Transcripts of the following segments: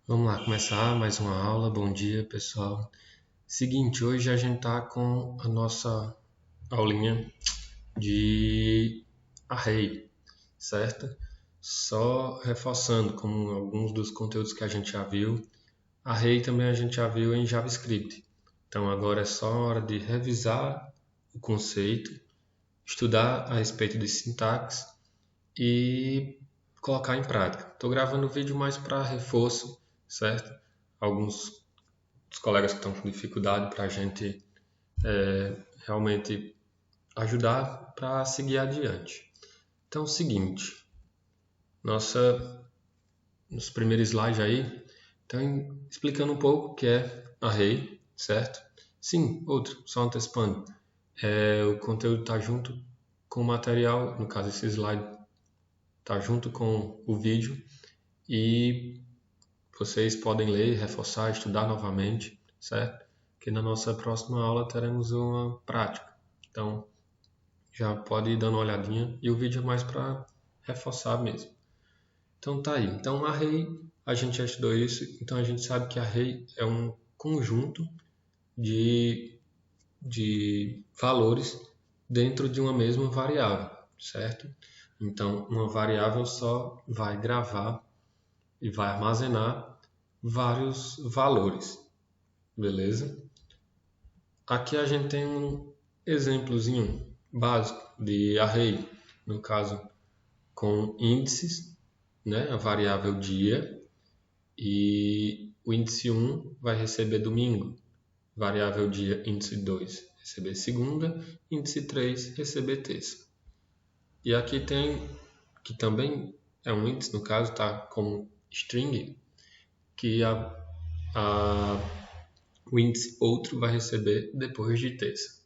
Vamos lá, começar mais uma aula. Bom dia, pessoal. Seguinte, hoje a gente está com a nossa aulinha de array, certo? Só reforçando, como alguns dos conteúdos que a gente já viu, array também a gente já viu em JavaScript. Então agora é só hora de revisar o conceito, estudar a respeito de sintaxe e colocar em prática. Estou gravando o vídeo mais para reforço, certo? Alguns dos colegas que estão com dificuldade para a gente realmente ajudar para seguir adiante. Então, é o seguinte, nos primeiros slides aí, então explicando um pouco o que é array, certo? Sim, outro, só antecipando. O conteúdo está junto com o material, no caso esse slide está junto com o vídeo e vocês podem ler, reforçar, estudar novamente, certo? Que na nossa próxima aula teremos uma prática. Então, já pode ir dando uma olhadinha e o vídeo é mais para reforçar mesmo. Então tá aí. Então, array, a gente já estudou isso, então a gente sabe que array é um conjunto de valores dentro de uma mesma variável, certo? Então, uma variável só vai gravar e vai armazenar vários valores, beleza? Aqui a gente tem um exemplozinho básico de array, no caso com índices, né? A variável dia, e o índice 1 vai receber domingo, variável dia índice 2 receber segunda, índice 3 receber terça. E aqui tem, que também é um índice, no caso está como string, que a o índice outro vai receber depois de terça,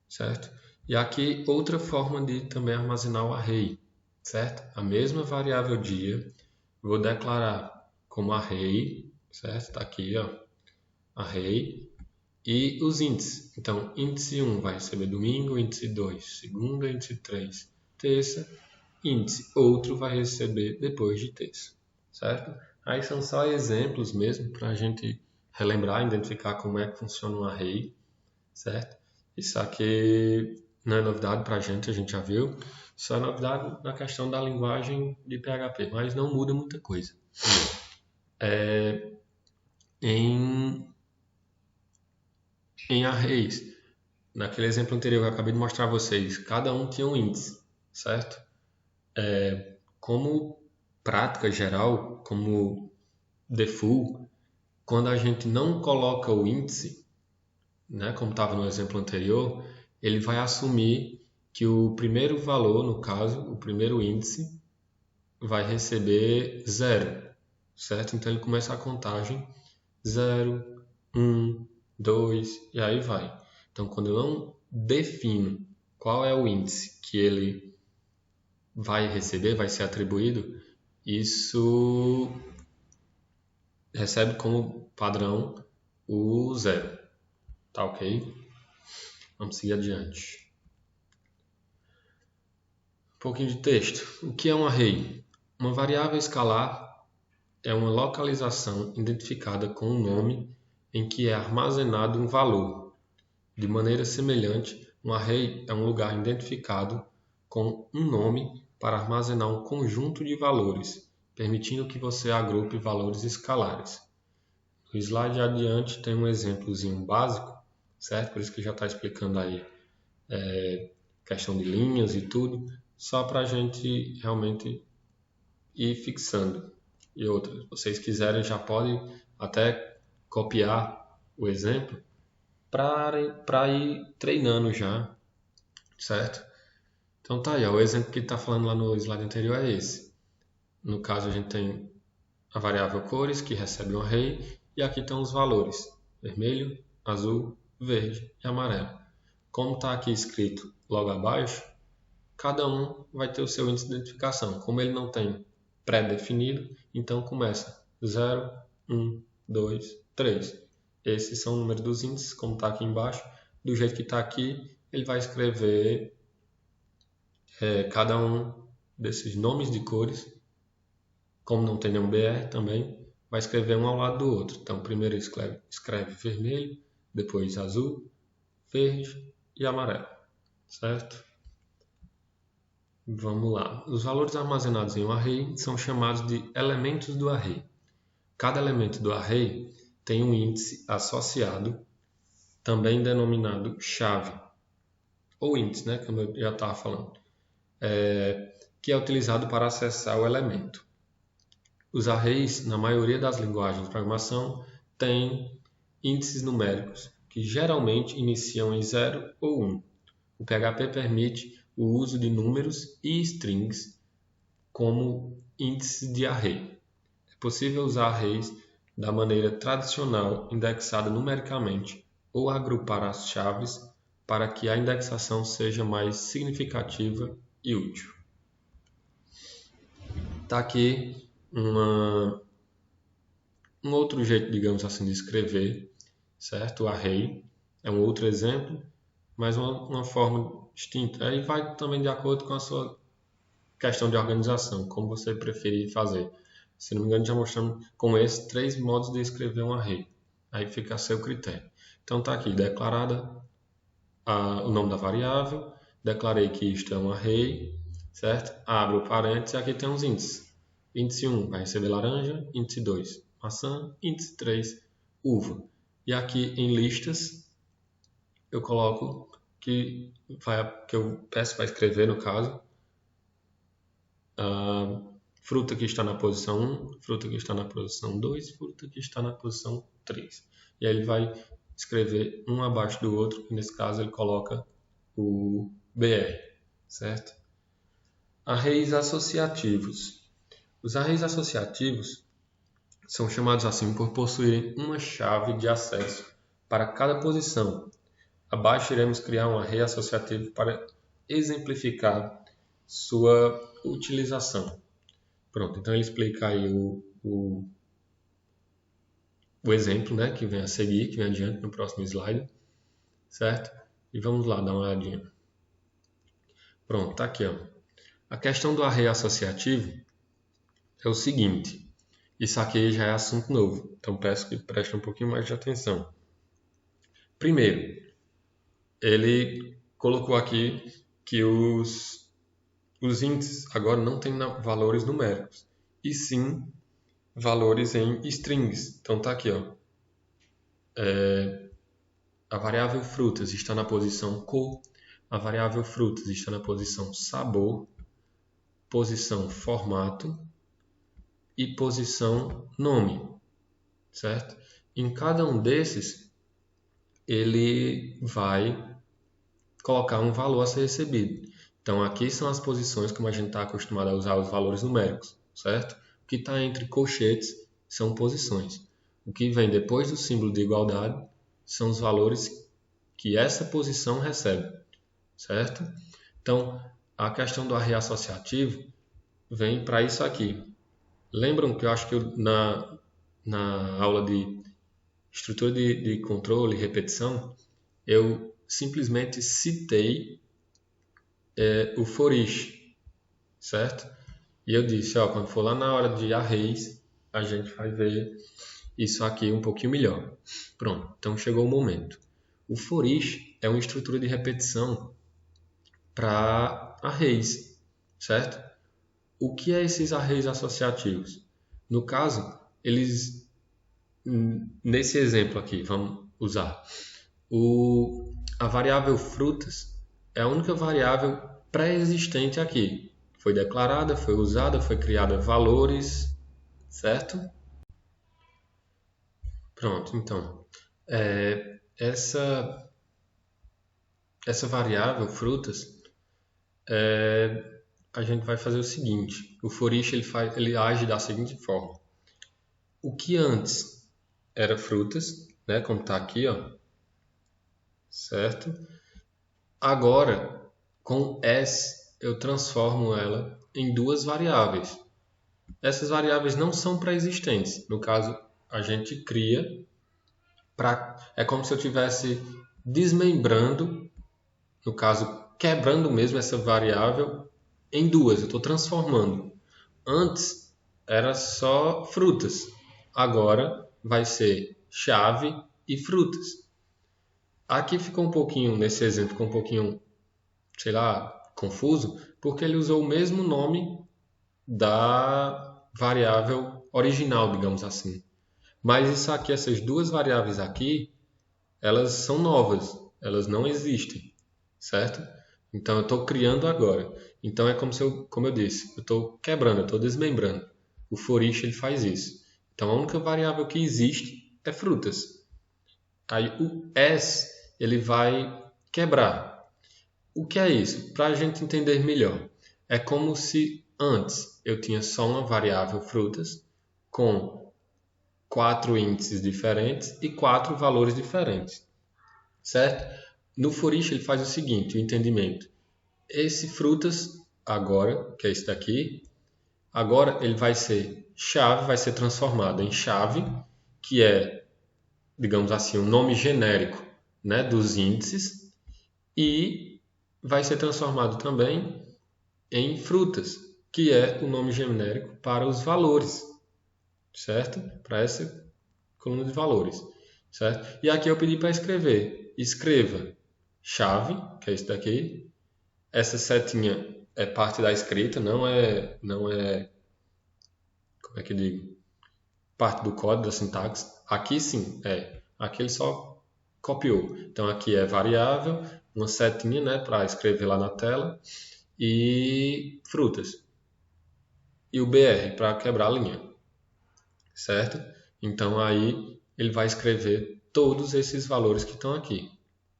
certo? E aqui outra forma de também armazenar o array, certo? A mesma variável dia, vou declarar como array, certo? Está aqui, ó, array, e os índices. Então, índice 1 vai receber domingo, índice 2, segunda, índice 3, terça, índice outro vai receber depois de terça, certo? Aí são só exemplos mesmo para a gente relembrar, identificar como é que funciona um array, certo? Isso aqui não é novidade para a gente já viu, só é novidade na questão da linguagem de PHP, mas não muda muita coisa. Em, em arrays, naquele exemplo anterior que eu acabei de mostrar a vocês, cada um tinha um índice, certo? Como prática geral, como default, quando a gente não coloca o índice, né, como estava no exemplo anterior, ele vai assumir que o primeiro valor, no caso, o primeiro índice, vai receber zero, certo? Então ele começa a contagem 0, 1, 2 e aí vai. Então quando eu não defino qual é o índice que ele vai receber, vai ser atribuído, isso recebe como padrão o zero. Tá ok? Vamos seguir adiante. Um pouquinho de texto. O que é um array? Uma variável escalar é uma localização identificada com um nome em que é armazenado um valor. De maneira semelhante, um array é um lugar identificado com um nome para armazenar um conjunto de valores, permitindo que você agrupe valores escalares. No slide adiante tem um exemplozinho básico, certo? Por isso que já está explicando aí questão de linhas e tudo, só para a gente realmente ir fixando. E outra, se vocês quiserem já podem até copiar o exemplo para ir treinando já, certo? Então tá aí, ó, o exemplo que está falando lá no slide anterior é esse. No caso a gente tem a variável cores que recebe um array e aqui estão os valores, vermelho, azul, verde e amarelo. Como está aqui escrito logo abaixo, cada um vai ter o seu índice de identificação. Como ele não tem pré-definido, então começa 0, 1, 2, 3. Esses são o número dos índices, como está aqui embaixo. Do jeito que está aqui, ele vai escrever cada um desses nomes de cores, como não tem nenhum BR também, vai escrever um ao lado do outro. Então, primeiro escreve vermelho, depois azul, verde e amarelo, certo? Vamos lá. Os valores armazenados em um array são chamados de elementos do array. Cada elemento do array tem um índice associado, também denominado chave, ou índice, né, como eu já estava falando, que é utilizado para acessar o elemento. Os arrays, na maioria das linguagens de programação, têm índices numéricos, que geralmente iniciam em 0 ou 1. O PHP permite o uso de números e strings como índices de array. É possível usar arrays da maneira tradicional, indexada numericamente, ou agrupar as chaves para que a indexação seja mais significativa e útil. Está aqui um outro jeito, digamos assim, de escrever, certo? O array é um outro exemplo, mas uma forma distinta. Aí vai também de acordo com a sua questão de organização, como você preferir fazer. Se não me engano, já mostramos com esses 3 modos de escrever um array. Aí fica a seu critério. Então está aqui, declarada o nome da variável, declarei que isto é um array, certo? Abro o parênteses e aqui tem uns índices. Índice 1 vai receber laranja, índice 2 maçã, índice 3 uva. E aqui em listas eu coloco que eu peço para escrever, no caso, fruta que está na posição 1, fruta que está na posição 2, fruta que está na posição 3. E aí ele vai escrever um abaixo do outro, e nesse caso ele coloca o BR, certo? Arrays associativos. Os arrays associativos são chamados assim por possuírem uma chave de acesso para cada posição. Abaixo iremos criar um array associativo para exemplificar sua utilização. Pronto, então ele explica aí o exemplo, né, que vem a seguir, que vem adiante no próximo slide, certo? E vamos lá dar uma olhadinha. Pronto, tá aqui, ó. A questão do array associativo é o seguinte. Isso aqui já é assunto novo, então peço que prestem um pouquinho mais de atenção. Primeiro, ele colocou aqui que os índices agora não têm valores numéricos, e sim valores em strings. Então tá aqui, ó. A variável frutas está na posição cor, a variável frutas está na posição sabor, posição formato e posição nome, certo? Em cada um desses, ele vai colocar um valor a ser recebido. Então, aqui são as posições, como a gente está acostumado a usar os valores numéricos, certo? O que está entre colchetes são posições. O que vem depois do símbolo de igualdade são os valores que essa posição recebe, certo? Então, a questão do array associativo vem para isso aqui. Lembram que eu acho que na aula de estrutura de controle e repetição, eu simplesmente citei o for each, certo? E eu disse, ó, quando for lá na hora de arrays, a gente vai ver isso aqui um pouquinho melhor. Pronto, então chegou o momento. O for each é uma estrutura de repetição para arrays, certo? O que é esses arrays associativos? No caso, eles, nesse exemplo aqui, vamos usar, a variável frutas é a única variável pré-existente aqui. Foi declarada, foi usada, foi criada valores, certo? Pronto, então, essa variável frutas, a gente vai fazer o seguinte. O for each ele age da seguinte forma. O que antes era frutas, né, como está aqui, ó, certo? Agora, com s, eu transformo ela em 2 variáveis. Essas variáveis não são pré-existentes. No caso, a gente cria é como se eu estivesse desmembrando, no caso, quebrando mesmo essa variável em 2. Eu estou transformando. Antes era só frutas. agora vai ser chave e frutas. Aqui ficou um pouquinho, nesse exemplo, ficou um pouquinho, sei lá, confuso, porque ele usou o mesmo nome da variável original, digamos assim. Mas isso aqui, essas duas variáveis aqui, elas são novas, elas não existem, certo? Então eu estou criando agora. Então é como eu disse, eu estou quebrando, eu estou desmembrando. O for each ele faz isso. Então a única variável que existe é frutas. Aí o as ele vai quebrar. O que é isso? Para a gente entender melhor, é como se antes eu tinha só uma variável frutas com 4 índices diferentes e 4 valores diferentes, certo? No for each ele faz o seguinte, o entendimento. Esse frutas agora, que é esse daqui, agora ele vai ser chave, vai ser transformado em chave, que é, digamos assim, um nome genérico, né, dos índices, e vai ser transformado também em frutas, que é o nome genérico para os valores, certo? Para essa coluna de valores, certo? E aqui eu pedi para escrever. Escreva chave, que é isso daqui. Essa setinha é parte da escrita, não é, como é que eu digo? Parte do código da sintaxe. Aqui sim, é. Aqui ele só copiou. Então aqui é variável, uma setinha, né, para escrever lá na tela e frutas. E o BR para quebrar a linha, certo? Então aí ele vai escrever todos esses valores que estão aqui.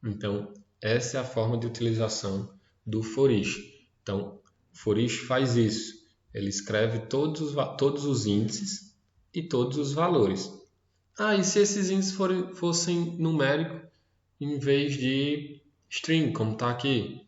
Então essa é a forma de utilização do for each. Então o for each faz isso. Ele escreve todos os índices e todos os valores. Ah, e se esses índices fossem numéricos em vez de string, como está aqui?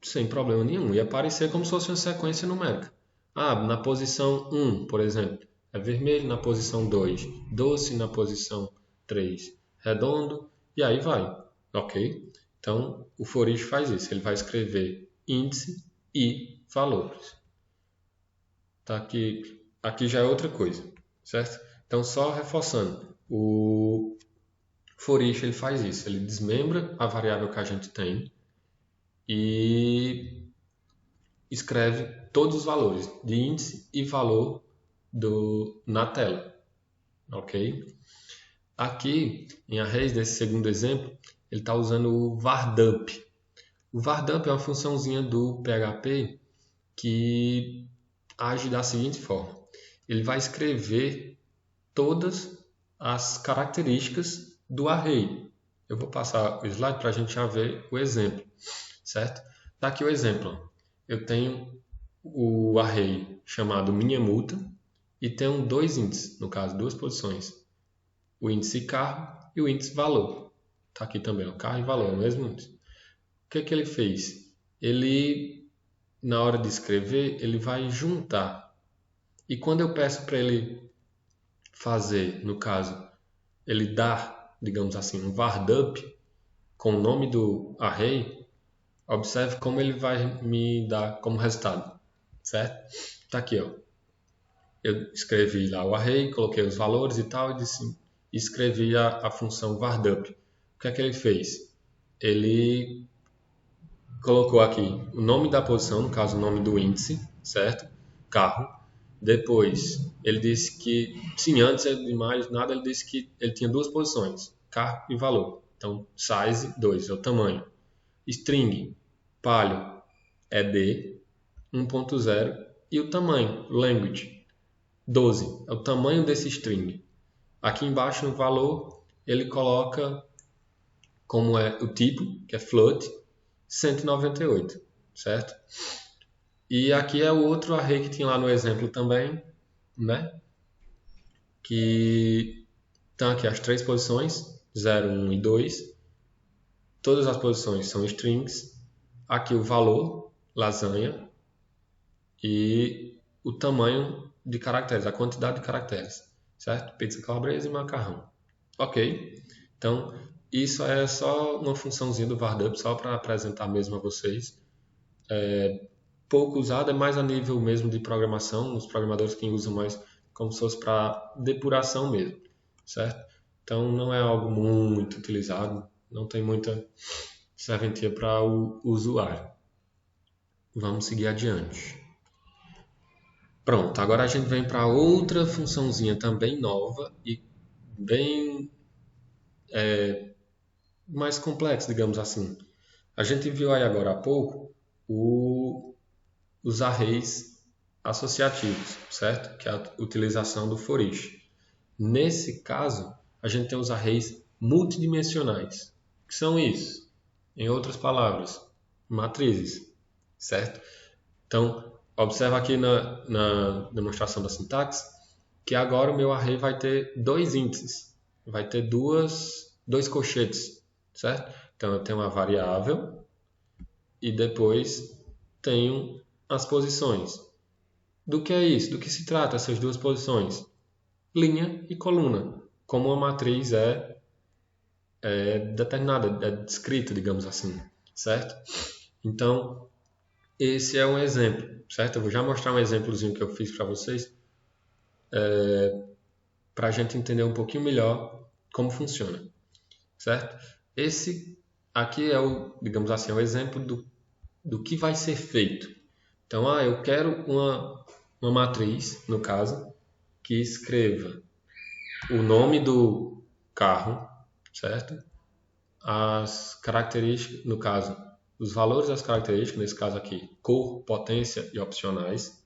Sem problema nenhum. Ia aparecer como se fosse uma sequência numérica. Ah, na posição 1, por exemplo, é vermelho, na posição 2, doce, na posição 3, redondo, e aí vai. Ok? Então, o for each faz isso. Ele vai escrever índice e valores. Tá aqui já é outra coisa, certo? Então, só reforçando, o for each ele faz isso. Ele desmembra a variável que a gente tem e escreve todos os valores de índice e valor na tela, ok? Aqui, em arrays, desse segundo exemplo, ele está usando o vardump. O vardump é uma funçãozinha do PHP que age da seguinte forma. Ele vai escrever todas as características do array. Eu vou passar o slide para a gente já ver o exemplo, certo? Está aqui o exemplo. Eu tenho o array chamado minha multa e tenho dois índices, no caso, duas posições. O índice carro e o índice valor. Está aqui também, o carro e valor, o mesmo índice. O que ele fez? Ele, na hora de escrever, ele vai juntar. E quando eu peço para ele fazer, no caso, ele dar, digamos assim, um vardump com o nome do array, observe como ele vai me dar como resultado, certo? Tá aqui, ó. Eu escrevi lá o array, coloquei os valores e tal, e escrevi a função vardump. O que é que ele fez? Ele colocou aqui o nome da posição, no caso o nome do índice, certo? Carro. Depois, ele disse que, sim, antes de mais nada, ele disse que ele tinha duas posições, carro e valor. Então, size 2 é o tamanho. String, palio, ed, 1.0 e o tamanho, language, 12, é o tamanho desse string. Aqui embaixo no valor ele coloca como é o tipo, que é float, 198, certo? E aqui é o outro array que tinha lá no exemplo também, né? Que estão aqui as três posições, 0, 1 e 2. Todas as posições são strings. Aqui o valor, lasanha, e o tamanho de caracteres, a quantidade de caracteres, certo? Pizza calabresa e macarrão. Ok? Então, isso é só uma funçãozinha do vardump, só para apresentar mesmo a vocês. Pouco usado, é mais a nível mesmo de programação, os programadores que usam mais como se fosse para depuração mesmo, certo? Então não é algo muito utilizado, não tem muita serventia para o usuário. Vamos seguir adiante. Pronto, agora a gente vem para outra funçãozinha também nova e bem mais complexa, digamos assim. A gente viu aí agora há pouco os arrays associativos, certo? Que é a utilização do for each. Nesse caso, a gente tem os arrays multidimensionais. O que são isso? Em outras palavras, matrizes, certo? Então, observa aqui na demonstração da sintaxe que agora o meu array vai ter dois índices, vai ter dois colchetes, certo? Então, eu tenho uma variável e depois tenho as posições. Do que é isso? Do que se trata essas duas posições? Linha e coluna, como uma matriz é determinada, é descrita, digamos assim, certo? Então, esse é um exemplo, certo? Eu vou já mostrar um exemplozinho que eu fiz para vocês, para a gente entender um pouquinho melhor como funciona, certo? Esse aqui é digamos assim, o exemplo do que vai ser feito. Então, eu quero uma matriz, no caso, que escreva o nome do carro, certo? As características, no caso, os valores das características, nesse caso aqui, cor, potência e opcionais.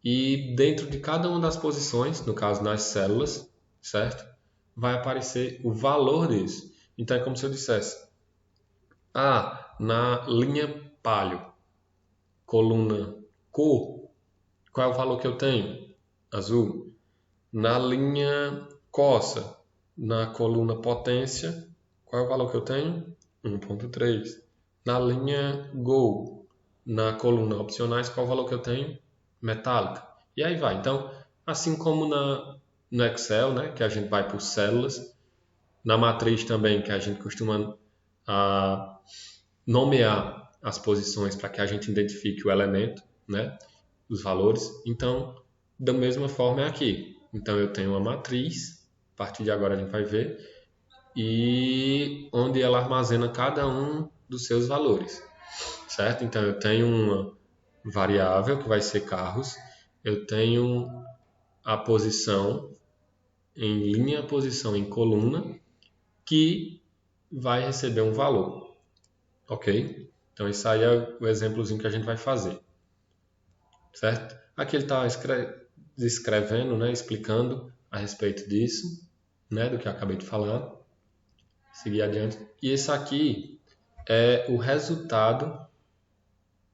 E dentro de cada uma das posições, no caso nas células, certo? Vai aparecer o valor desse. Então é como se eu dissesse, na linha palho, coluna cor, qual é o valor que eu tenho? Azul. Na linha coça, na coluna potência, qual é o valor que eu tenho? 1.3. Na linha Go, na coluna opcionais, qual é o valor que eu tenho? Metálica. E aí vai. Então, assim como no Excel, né, que a gente vai por células, na matriz também, que a gente costuma nomear as posições para que a gente identifique o elemento, né, os valores. Então, da mesma forma é aqui. Então, eu tenho uma matriz, a partir de agora a gente vai ver, e onde ela armazena cada um dos seus valores, certo? Então, eu tenho uma variável que vai ser carros, eu tenho a posição em linha, a posição em coluna, que vai receber um valor, ok? Então, esse aí é o exemplozinho que a gente vai fazer, certo? Aqui ele está descrevendo, né, explicando a respeito disso, né, do que eu acabei de falar. Seguir adiante. E esse aqui é o resultado,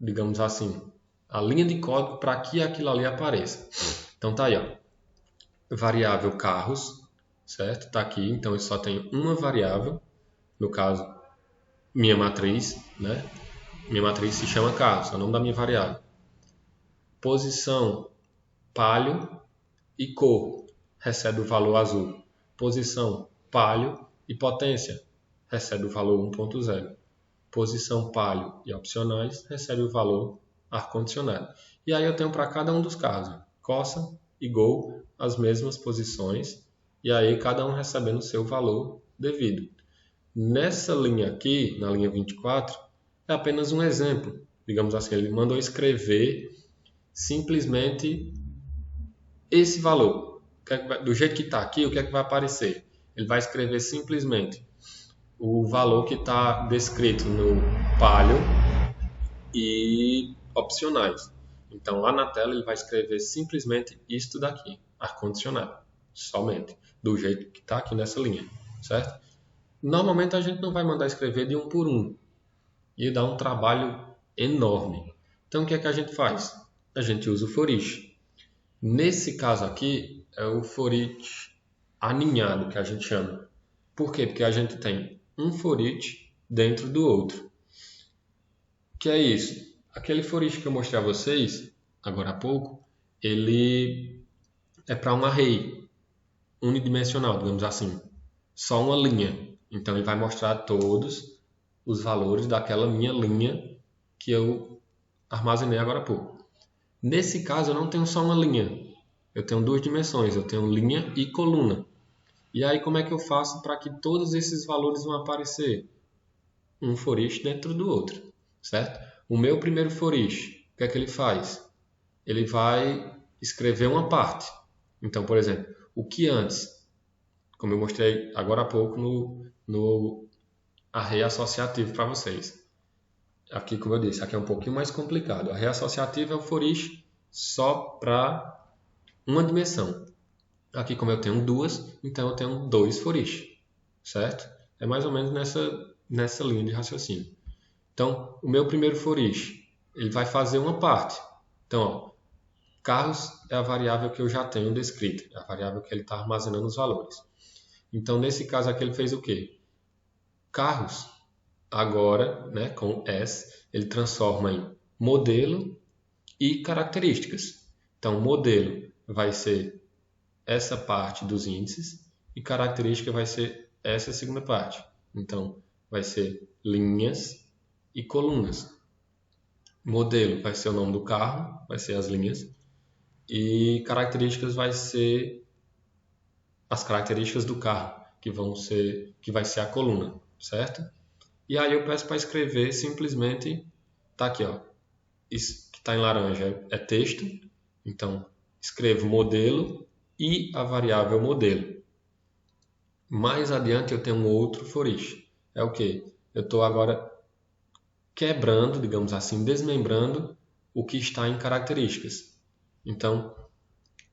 digamos assim, a linha de código para que aquilo ali apareça. Então tá aí, ó. Variável carros, certo? Tá aqui, então eu só tenho uma variável, no caso, minha matriz, né? Minha matriz se chama carros, é o nome da minha variável. Posição palho e cor, recebe o valor azul. Posição palho e potência, recebe o valor 1.0. Posição palho e opcionais, recebe o valor ar-condicionado. E aí eu tenho para cada um dos casos, coça e Go, as mesmas posições, e aí cada um recebendo o seu valor devido. Nessa linha aqui, na linha 24, é apenas um exemplo. Digamos assim, ele mandou escrever simplesmente esse valor. Do jeito que está aqui, o que é que vai aparecer? Ele vai escrever simplesmente o valor que está descrito no palio e opcionais. Então, lá na tela, ele vai escrever simplesmente isto daqui, ar-condicionado, somente, do jeito que está aqui nessa linha, certo? Normalmente, a gente não vai mandar escrever de um por um, e dá um trabalho enorme. Então, o que é que a gente faz? A gente usa o for each. Nesse caso aqui, é o for each aninhado, que a gente chama. Por quê? Porque a gente tem um for each dentro do outro. Que é isso? Aquele for each que eu mostrei a vocês, agora há pouco, ele é para um array unidimensional, digamos assim. Só uma linha. Então, ele vai mostrar todos os valores daquela minha linha que eu armazenei agora há pouco. Nesse caso, eu não tenho só uma linha. eu tenho duas dimensões, eu tenho linha e coluna. E aí como é que eu faço para que todos esses valores vão aparecer? Um for each dentro do outro, certo? O meu primeiro for each, o que é que ele faz? Ele vai escrever uma parte. Então, por exemplo, o que antes, como eu mostrei agora há pouco no array associativo para vocês. Aqui, como eu disse, aqui é um pouquinho mais complicado. Array associativo é o for each só para uma dimensão. Aqui, como eu tenho duas, então eu tenho dois for each, certo? É mais ou menos nessa linha de raciocínio. Então, o meu primeiro for each, ele vai fazer uma parte. Então, ó, carros é a variável que eu já tenho descrita, é a variável que ele está armazenando os valores. Então, nesse caso aqui, ele fez o quê? Carros, agora, né, com S, ele transforma em modelo e características. Então, modelo vai ser essa parte dos índices e característica vai ser essa segunda parte. Então, vai ser linhas e colunas. Modelo vai ser o nome do carro, vai ser as linhas, e características vai ser as características do carro, que vai ser a coluna, certo? E aí eu peço para escrever simplesmente, tá aqui, ó, isso que está em laranja é texto, então escrevo modelo e a variável modelo. Mais adiante eu tenho um outro for each. É o que? Eu estou agora quebrando, digamos assim, desmembrando o que está em características. Então,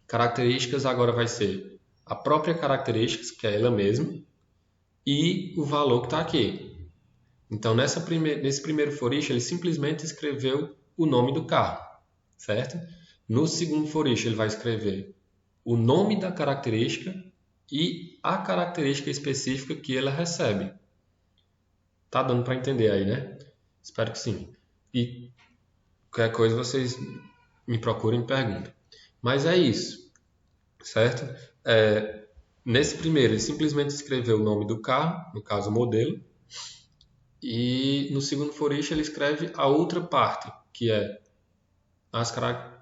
características agora vai ser a própria características, que é ela mesma, e o valor que está aqui. Então, nesse primeiro for each, ele simplesmente escreveu o nome do carro, certo? No segundo for each, ele vai escrever o nome da característica e a característica específica que ela recebe. Tá dando para entender aí, né? Espero que sim. E qualquer coisa vocês me procurem e perguntam. Mas é isso, certo? Nesse primeiro, ele simplesmente escreveu o nome do carro, no caso, o modelo. E no segundo for each, ele escreve a outra parte, que é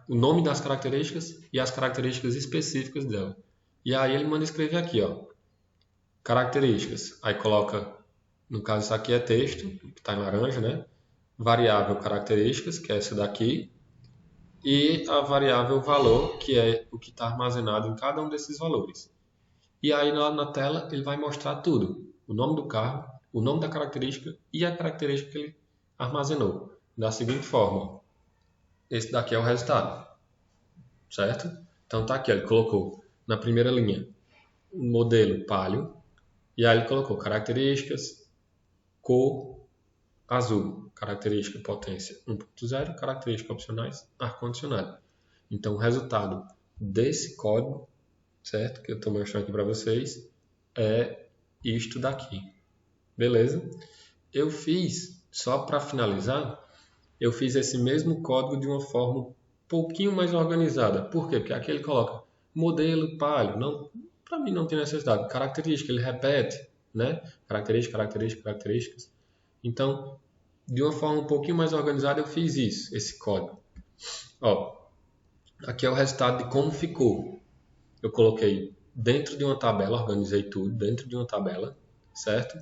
o nome das características e as características específicas dela. E aí ele manda escrever aqui, ó, características. Aí coloca, no caso isso aqui é texto, que está em laranja, né? Variável características, que é essa daqui, e a variável valor, que é o que está armazenado em cada um desses valores. E aí lá na tela ele vai mostrar tudo, o nome do carro, o nome da característica e a característica que ele armazenou. Da seguinte forma, esse daqui é o resultado, certo? Então tá aqui, ele colocou na primeira linha o modelo Palio, e aí ele colocou características, cor azul, característica potência 1.0, características opcionais, ar-condicionado. Então o resultado desse código, certo? Que eu estou mostrando aqui para vocês, é isto daqui. Beleza? Eu fiz, só para finalizar, eu fiz esse mesmo código de uma forma um pouquinho mais organizada. Por quê? Porque aqui ele coloca modelo Palio. Não, para mim não tem necessidade. Característica, ele repete, né? Características. Então, de uma forma um pouquinho mais organizada, eu fiz isso, esse código. Ó, aqui é o resultado de como ficou. Eu coloquei dentro de uma tabela, organizei tudo dentro de uma tabela, certo?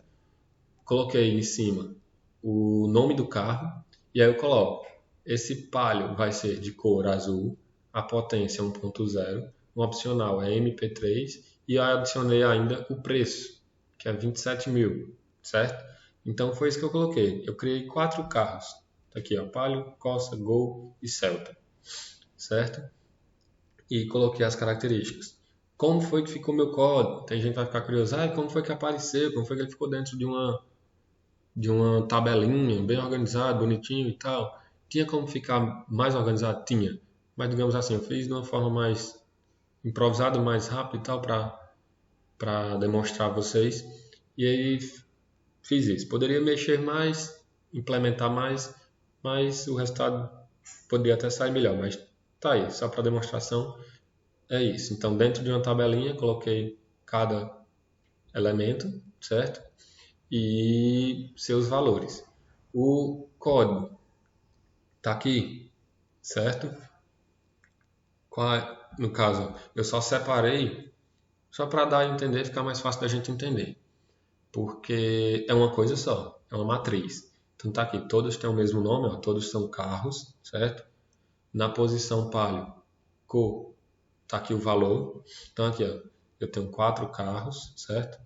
Coloquei em cima o nome do carro e aí eu coloco esse Palio vai ser de cor azul, a potência 1.0, o opcional é MP3 e eu adicionei ainda o preço, que é 27 mil, certo? Então foi isso que eu coloquei. Eu criei 4 carros. Tá aqui, ó, Palio, Corsa, Gol e Celta, certo? E coloquei as características. Como foi que ficou meu código? Tem gente que vai ficar curioso, como foi que apareceu? Como foi que ele ficou dentro de uma tabelinha, bem organizado, bonitinho e tal? Tinha como ficar mais organizado? Tinha. Mas digamos assim, eu fiz de uma forma mais improvisada, mais rápida e tal, para demonstrar a vocês. E aí fiz isso. Poderia mexer mais, implementar mais, mas o resultado poderia até sair melhor. Mas tá aí, só para demonstração. É isso. Então, dentro de uma tabelinha, coloquei cada elemento, certo? E seus valores. O código está aqui, certo? no caso, eu só separei só para dar a entender, ficar mais fácil da gente entender. Porque é uma coisa só, é uma matriz. Então tá aqui, todos têm o mesmo nome, ó, todos são carros, certo? Na posição palio, cor, tá aqui o valor. Então aqui, ó, eu tenho 4 carros, certo?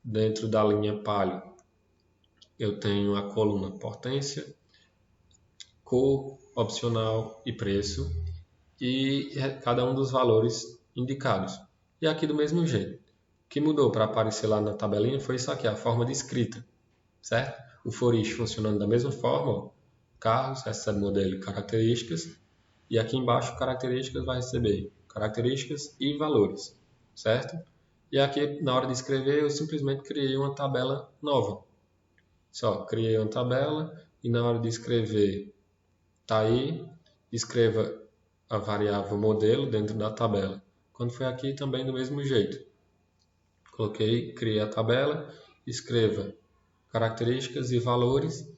Dentro da linha palio, eu tenho a coluna potência, cor, opcional e preço, e cada um dos valores indicados. E aqui do mesmo jeito. O que mudou para aparecer lá na tabelinha foi isso aqui, a forma de escrita, certo? O for each funcionando da mesma forma, ó, carros, recebe modelo e características, e aqui embaixo características vai receber características e valores, certo? E aqui na hora de escrever eu simplesmente criei uma tabela nova. Só criei uma tabela e na hora de escrever tá aí, escreva a variável modelo dentro da tabela. Quando foi aqui também do mesmo jeito. Coloquei, criei a tabela, escreva características e valores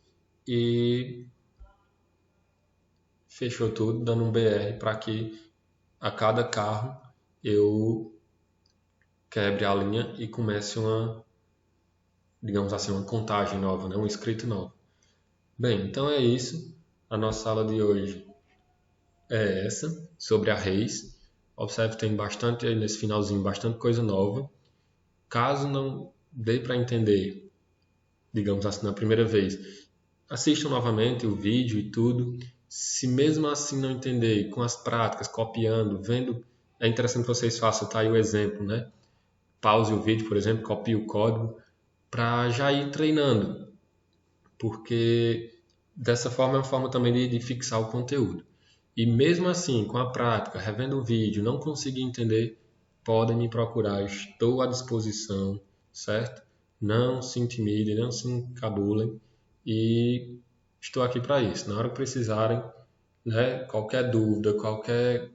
e fechou tudo, dando um BR para que a cada carro eu quebre a linha e comece uma, digamos assim, uma contagem nova, né? Um escrito novo. Bem, então é isso. A nossa aula de hoje é essa, sobre arrays. Observe que tem bastante aí nesse finalzinho, bastante coisa nova. Caso não dê para entender, digamos assim, na primeira vez, assistam novamente o vídeo e tudo. Se mesmo assim não entender, com as práticas, copiando, vendo, é interessante que vocês façam, tá aí o exemplo, né? Pause o vídeo, por exemplo, copie o código, para já ir treinando, porque dessa forma é uma forma também de fixar o conteúdo. E mesmo assim, com a prática, revendo o vídeo, não conseguir entender, podem me procurar, estou à disposição, certo? Não se intimidem, não se encabulem e estou aqui para isso. Na hora que precisarem, né, qualquer dúvida, qualquer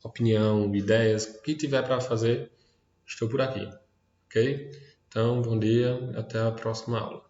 opinião, ideias, o que tiver para fazer, estou por aqui, ok? Então, bom dia, até a próxima aula.